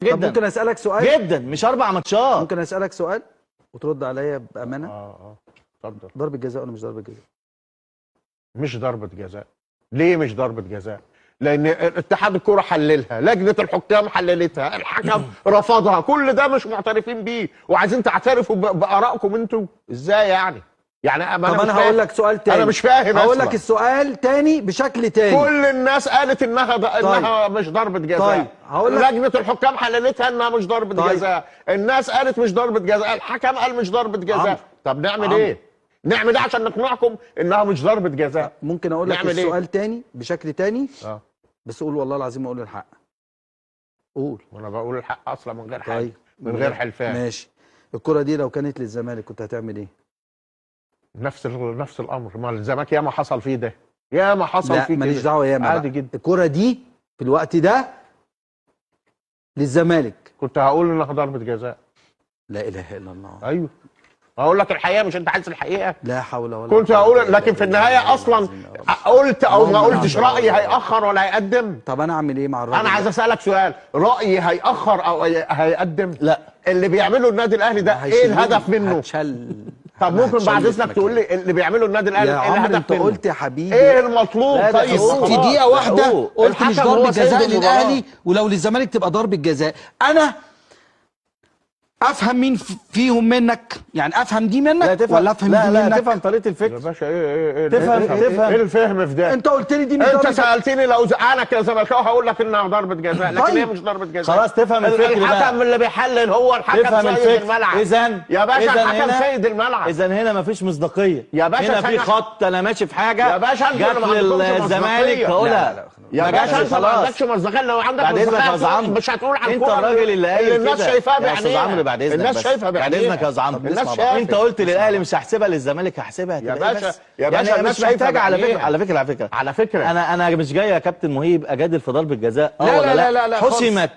جدا. طب ممكن اسالك سؤال؟ جدا، مش 4 ماتشات. ممكن اسالك سؤال وترد عليا بامانه؟ اتفضل. ضربه جزاء ولا مش ضربه جزاء؟ مش ضربه جزاء. ليه مش ضربه جزاء؟ لان اتحاد الكوره حللها، لجنه الحكام حللتها، الحكم رفضها، كل ده مش معترفين بيه وعايزين تعترفوا بارائكم انتوا ازاي يعني؟ يعني طب انا هقول لك سؤال تاني. انا مش فاهم. هقول لك السؤال تاني بشكل تاني. كل الناس قالت انها مش ضربه جزاء. طيب هقول لك لجنه الحكام حللتها انها مش ضربه جزاء، الناس قالت مش ضربه جزاء، الحكم قال مش ضربه جزاء. طب نعمل ايه؟ نعمل ايه عشان نقنعكم انها مش ضربه جزاء؟ ممكن اقول لك السؤال تاني بشكل تاني؟ بس قول والله العظيم اقول الحق. قول. وانا بقول الحق اصلا من غير حاجه. طيب. من غير حلفان. ماشي. الكرة دي لو كانت للزمالك كنت هتعمل ايه؟ نفس الامر. ما الزمالك ياما حصل فيه ده، ياما حصل فيه كده. ماليش دعوه ياما عادي جدا. الكرة دي في الوقت ده للزمالك كنت هقول انها ضربه جزاء. لا اله الا الله. ايوه هقول لك الحقيقه، مش انت عايز الحقيقه؟ لا حول ولا كنت هقول، لكن في النهايه اصلا قلت او ما قلتش رايي هيأخر ولا هيقدم. طب انا اعمل ايه مع الراجل؟ انا عايز اسالك سؤال، رايي هيأخر او هيقدم؟ لا. اللي بيعمله النادي الاهلي ده ايه الهدف منه؟ طب ممكن بعد اذنك تقول لي اللي بيعمله النادي الاهلي ايه الهدف انت منه؟ قلت يا حبيبي ايه المطلوب؟ طيب في دقيقه واحده قلت مش ضربه جزاء للاهلي، ولو للزمالك تبقى ضربه جزاء. انا افهم مين فيهم منك؟ يعني افهم دي منك ولا افهم دي منك؟ لا تفهم طريقه الفكر يا باشا. ايه تفهم ايه الفهم في ده؟ انت قلت لي دي مش انت ضربه. سالتني لو انا كزملكاوي هقول لك انها ضربه جزاء، لكن هي مش ضربه جزاء. خلاص تفهم الفكر بقى. الحكم اللي بيحلل هو الحكم سيد الملعب. اذا يا باشا الحكم سيد الملعب. اذا هنا مفيش مصداقيه يا باشا. هنا في خط انا ماشي في حاجه يا باشا جت للزمالك هقولها. يا باشا انت ما عندكش مصداقيه. لو عندك مصداقيه مش هتقول عن انت الراجل اللي قايل الناس شايفاها بعينيها. يا استاذ عمرو بعد اذنك، الناس شايفها بعد بعينيها. اذنك يا استاذ عمرو. الناس شايفه. انت قلت للاهلي مش هحسبها، للزمالك هحسبها. يا باشا يا باشا يعني مش محتاجه على فكره على فكره انا مش جاي يا كابتن مهيب اجادل في ضربه جزاء. لا ولا لا لا لا حسمت